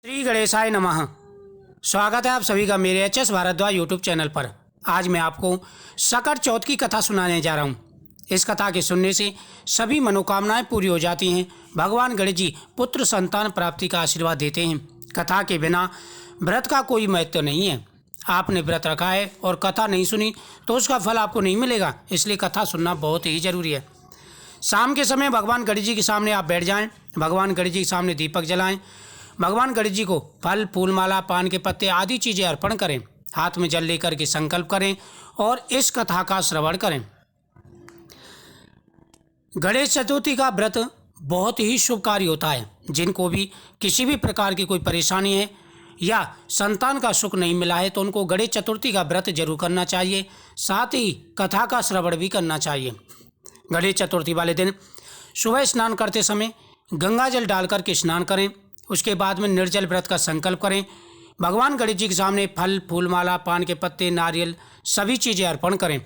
श्री गणेशाय नमः। स्वागत है आप सभी का मेरे HS भारद्वाज यूट्यूब चैनल पर। आज मैं आपको सकट चौथ की कथा सुनाने जा रहा हूँ। इस कथा के सुनने से सभी मनोकामनाएं पूरी हो जाती हैं। भगवान गणेश जी पुत्र संतान प्राप्ति का आशीर्वाद देते हैं। कथा के बिना व्रत का कोई महत्व नहीं है। आपने व्रत रखा है और कथा नहीं सुनी तो उसका फल आपको नहीं मिलेगा, इसलिए कथा सुनना बहुत ही जरूरी है। शाम के समय भगवान गणेश जी के सामने आप बैठ जाएं। भगवान गणेश जी के सामने दीपक जलाएं। भगवान गणेश जी को फल, फूल माला, पान के पत्ते आदि चीज़ें अर्पण करें। हाथ में जल लेकर के संकल्प करें और इस कथा का श्रवण करें। गणेश चतुर्थी का व्रत बहुत ही शुभकारी होता है। जिनको भी किसी भी प्रकार की कोई परेशानी है या संतान का सुख नहीं मिला है तो उनको गणेश चतुर्थी का व्रत जरूर करना चाहिए। साथ ही कथा का श्रवण भी करना चाहिए। गणेश चतुर्थी वाले दिन सुबह स्नान करते समय गंगा जल डालकर के स्नान करें। उसके बाद में निर्जल व्रत का संकल्प करें। भगवान गणेश जी के सामने फल, फूल माला, पान के पत्ते, नारियल सभी चीज़ें अर्पण करें।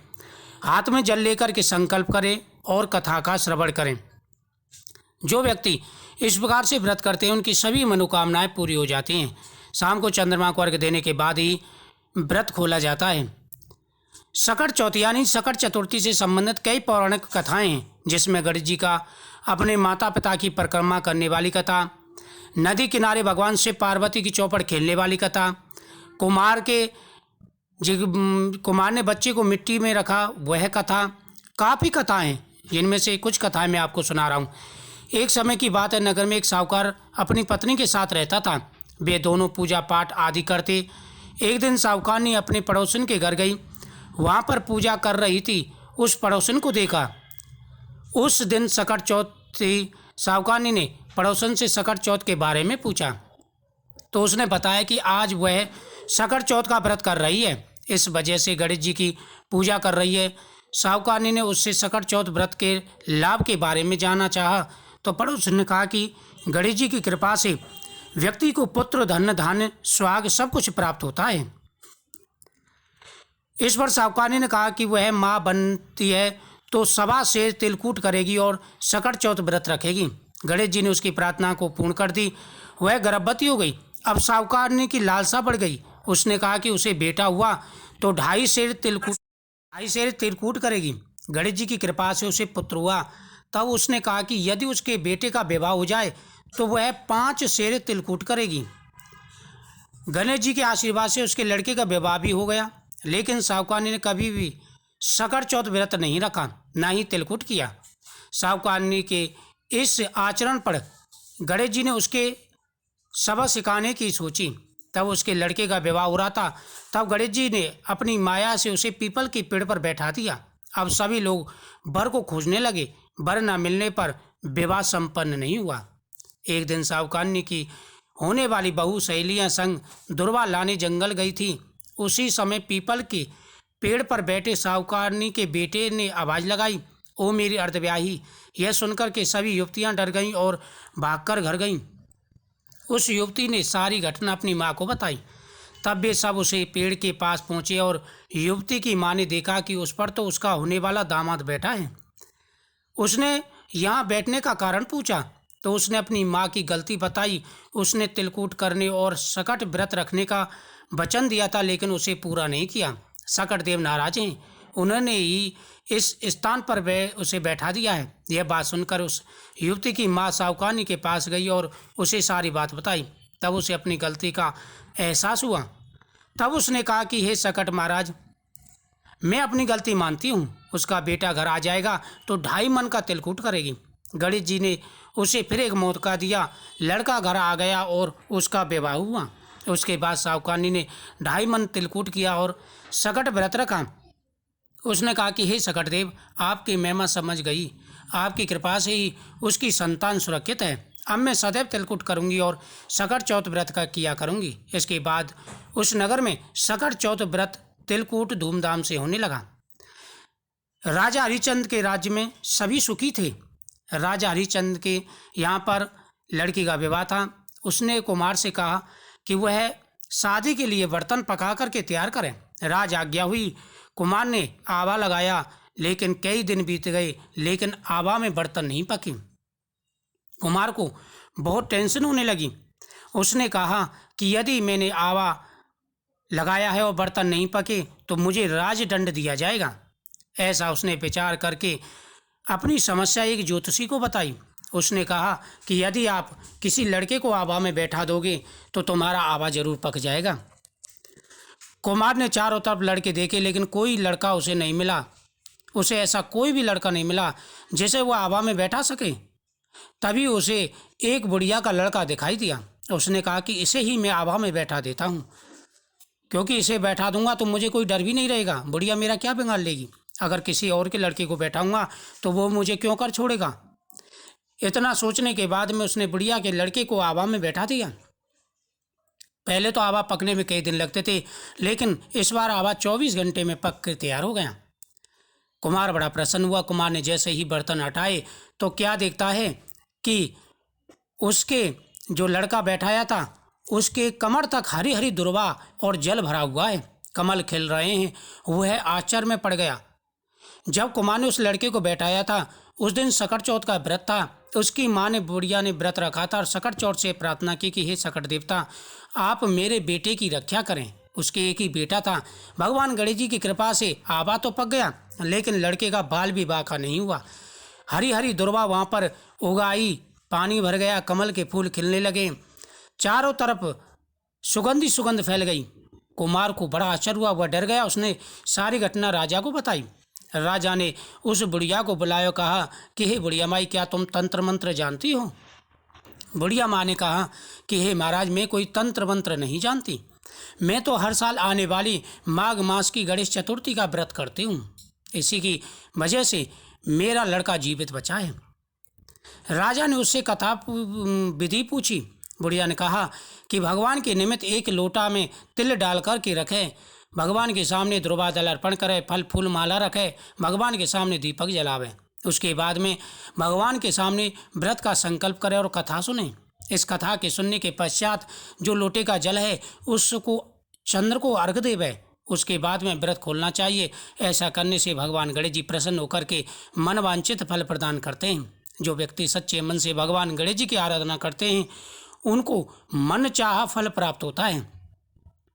हाथ में जल लेकर के संकल्प करें और कथा का श्रवण करें। जो व्यक्ति इस प्रकार से व्रत करते हैं उनकी सभी मनोकामनाएं पूरी हो जाती हैं। शाम को चंद्रमा को अर्घ्य देने के बाद ही व्रत खोला जाता है। सकट चौथ यानी सकट चतुर्थी से संबंधित कई पौराणिक कथाएं हैं, जिसमें गणेश जी का अपने माता पिता की परिक्रमा करने वाली कथा, नदी किनारे भगवान शिव पार्वती की चौपड़ खेलने वाली कथा, कुमार ने बच्चे को मिट्टी में रखा वह कथा, काफ़ी कथाएं हैं। जिनमें से कुछ कथाएं मैं आपको सुना रहा हूँ। एक समय की बात है, नगर में एक साहूकार अपनी पत्नी के साथ रहता था। वे दोनों पूजा पाठ आदि करते। एक दिन साहूकार ने अपने पड़ोसन के घर गई। वहाँ पर पूजा कर रही थी उस पड़ोसन को देखा। उस दिन सकट चौथ थी। साहूकारनी ने पड़ोसन से सकट चौथ के बारे में पूछा तो उसने बताया कि आज वह सकट चौथ का व्रत कर रही है, इस वजह से गणेश जी की पूजा कर रही है। साहूकारनी ने उससे सकट चौथ व्रत के लाभ के बारे में जानना चाहा तो पड़ोसन ने कहा कि गणेश जी की कृपा से व्यक्ति को पुत्र, धन धान्य, स्वाग सब कुछ प्राप्त होता है। इस पर साहूकारनी ने कहा कि वह माँ बनती है तो सवा से तिलकूट करेगी और सकट चौथ व्रत रखेगी। गणेश जी ने उसकी प्रार्थना को पूर्ण कर दी। वह गर्भवती हो गई। अब साहूकारनी की लालसा बढ़ गई। उसने कहा कि उसे बेटा हुआ तो 2.5 सेर तिलकूट करेगी। गणेश जी की कृपा से उसे पुत्र हुआ। तब उसने कहा कि यदि उसके बेटे का विवाह हो जाए तो वह 5 सेर तिलकूट करेगी। गणेश जी के आशीर्वाद से उसके लड़के का विवाह भी हो गया। लेकिन साहूकारनी ने कभी भी सकट चौथ व्रत नहीं रखा, ना ही तिलकूट किया। साहूकारनी के इस आचरण पर गणेश जी ने उसके सबक सिखाने की सोची। तब उसके लड़के का विवाह हो रहा था। तब गणेश जी ने अपनी माया से उसे पीपल के पेड़ पर बैठा दिया। अब सभी लोग वर को खोजने लगे। वर न मिलने पर विवाह संपन्न नहीं हुआ। एक दिन साहूकारनी की होने वाली बहू सहेलियां संग दुर्वा लाने जंगल गई थी। उसी समय पीपल के पेड़ पर बैठे साहूकारनी के बेटे ने आवाज़ लगाई, ओ मेरी अर्धव्याही। यह सुनकर के सभी युवतियां डर गईं और भागकर घर गईं। उस युवती ने सारी घटना अपनी माँ को बताई। तब वे सब उसे पेड़ के पास पहुँचे और युवती की माँ ने देखा कि उस पर तो उसका होने वाला दामाद बैठा है। उसने यहाँ बैठने का कारण पूछा तो उसने अपनी माँ की गलती बताई। उसने तिलकूट करने और सकट व्रत रखने का वचन दिया था, लेकिन उसे पूरा नहीं किया। सकट देव नाराज हैं, उन्होंने ही इस स्थान पर उसे बैठा दिया है। यह बात सुनकर उस युवती की माँ साहूकारनी के पास गई और उसे सारी बात बताई। तब उसे अपनी गलती का एहसास हुआ। तब उसने कहा कि हे सकट महाराज, मैं अपनी गलती मानती हूँ। उसका बेटा घर आ जाएगा तो 2.5 मन का तिलकूट करेगी। गणेश जी ने उसे फिर एक मौका दिया। लड़का घर आ गया और उसका विवाह हुआ। उसके बाद साहूकारनी ने 2.5 मन तिलकूट किया और सकट व्रत रखा। उसने कहा कि हे सकट देव, आपकी महिमा समझ गई। आपकी कृपा से ही उसकी संतान सुरक्षित है। अब मैं सदैव तिलकूट करूंगी और सकट चौथ व्रत का किया करूंगी। इसके बाद उस नगर में सकट चौथ व्रत तिलकूट धूमधाम से होने लगा। राजा हरिचंद के राज्य में सभी सुखी थे। राजा हरिचंद के यहाँ पर लड़की का विवाह था। उसने कुमार से कहा कि वह शादी के लिए बर्तन पका करके तैयार करें। राज आज्ञा हुई। कुमार ने आवा लगाया, लेकिन कई दिन बीत गए, लेकिन आवा में बर्तन नहीं पकी। कुमार को बहुत टेंशन होने लगी। उसने कहा कि यदि मैंने आवा लगाया है और बर्तन नहीं पके तो मुझे राजदंड दिया जाएगा। ऐसा उसने विचार करके अपनी समस्या एक ज्योतिषी को बताई। उसने कहा कि यदि आप किसी लड़के को आवा में बैठा दोगे तो तुम्हारा आवा जरूर पक जाएगा। कुमार ने चारों तरफ लड़के देखे, लेकिन कोई लड़का उसे नहीं मिला। उसे ऐसा कोई भी लड़का नहीं मिला जिसे वो आवा में बैठा सके। तभी उसे एक बुढ़िया का लड़का दिखाई दिया। उसने कहा कि इसे ही मैं आवा में बैठा देता हूँ, क्योंकि इसे बैठा दूंगा तो मुझे कोई डर भी नहीं रहेगा। बुढ़िया मेरा क्या बिगाड़ लेगी? अगर किसी और के लड़के को बैठाऊंगा तो वो मुझे क्यों कर छोड़ेगा? इतना सोचने के बाद में उसने बुढ़िया के लड़के को आवा में बैठा दिया। पहले तो आवा पकने में कई दिन लगते थे, लेकिन इस बार आवा 24 घंटे में पक कर तैयार हो गया। कुमार बड़ा प्रसन्न हुआ। कुमार ने जैसे ही बर्तन हटाए तो क्या देखता है कि उसके जो लड़का बैठाया था उसके कमर तक हरी हरी दुर्वा और जल भरा हुआ है, कमल खिल रहे हैं। वह आश्चर्य में पड़ गया। जब कुमार ने उस लड़के को बैठाया था, उस दिन सकट चौथ का व्रत था। उसकी माँ ने बुढ़िया ने व्रत रखा था और सकट चौथ से प्रार्थना की कि हे सकट देवता, आप मेरे बेटे की रक्षा करें। उसके एक ही बेटा था। भगवान गणेश जी की कृपा से आवा तो पक गया, लेकिन लड़के का बाल भी बाका नहीं हुआ। हरी हरी दुर्वा वहाँ पर उगाई, पानी भर गया, कमल के फूल खिलने लगे, चारों तरफ सुगंधी सुगंध फैल गई। कुमार को बड़ा आश्चर्य हुआ, वह डर गया। उसने सारी घटना राजा को बताई। राजा ने उस बुढ़िया को बुलाया, कहा कि हे बुढ़िया माई, क्या तुम तंत्र मंत्र जानती हो? बुढ़िया माँ ने कहा कि हे महाराज, मैं कोई तंत्र मंत्र नहीं जानती। मैं तो हर साल आने वाली माघ मास की गणेश चतुर्थी का व्रत करती हूँ। इसी की वजह से मेरा लड़का जीवित बचा है। राजा ने उससे कथा विधि पूछी। बुढ़िया ने कहा कि भगवान के निमित्त एक लोटा में तिल डाल कर के रखे, भगवान के सामने द्रुवादल अर्पण करे, फल फूल माला रखे, भगवान के सामने दीपक जलावे। उसके बाद में भगवान के सामने व्रत का संकल्प करे और कथा सुने। इस कथा के सुनने के पश्चात जो लोटे का जल है उसको चंद्र को अर्घ देवे। उसके बाद में व्रत खोलना चाहिए। ऐसा करने से भगवान गणेश जी प्रसन्न होकर के मन वांछित फल प्रदान करते हैं। जो व्यक्ति सच्चे मन से भगवान गणेश जी की आराधना करते हैं उनको मन चाहा फल प्राप्त होता है।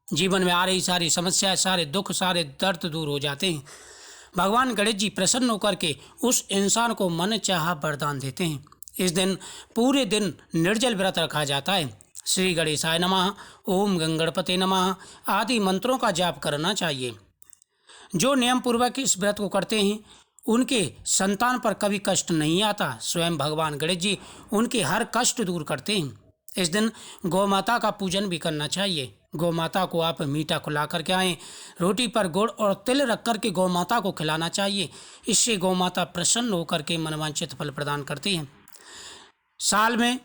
जीवन में आ रही सारी समस्याएं, सारे दुख, सारे दर्द दूर हो जाते हैं। भगवान गणेश जी प्रसन्न होकर के उस इंसान को मन चाहा वरदान देते हैं। इस दिन पूरे दिन निर्जल व्रत रखा जाता है। श्री गणेशाय नमः, ओम गंगणपते नमः आदि मंत्रों का जाप करना चाहिए। जो नियम पूर्वक इस व्रत को करते हैं उनके संतान पर कभी कष्ट नहीं आता। स्वयं भगवान गणेश जी उनके हर कष्ट दूर करते हैं। इस दिन गौ माता का पूजन भी करना चाहिए। गौ माता को आप मीठा खिला करके आएँ। रोटी पर गुड़ और तिल रख कर के गौ माता को खिलाना चाहिए। इससे गौ माता प्रसन्न होकर के मनवांछित फल प्रदान करती हैं। साल में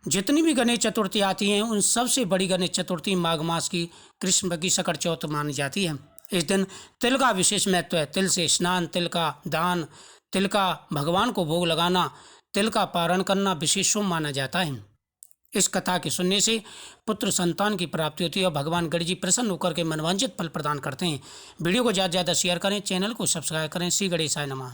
जितनी भी गणेश चतुर्थी आती हैं उन सबसे बड़ी गणेश चतुर्थी माघ मास की कृष्ण की सकट चौथ मानी जाती है। इस दिन तिल का विशेष महत्व है। तिल से स्नान, तिल का दान, तिल का भगवान को भोग लगाना, तिल का पारण करना विशेष शुभ माना जाता है। इस कथा के सुनने से पुत्र संतान की प्राप्ति होती है और भगवान गणेश जी प्रसन्न होकर के मनवांछित फल प्रदान करते हैं। वीडियो को ज़्यादा से ज़्यादा शेयर करें, चैनल को सब्सक्राइब करें। श्री गणेशाय नमः।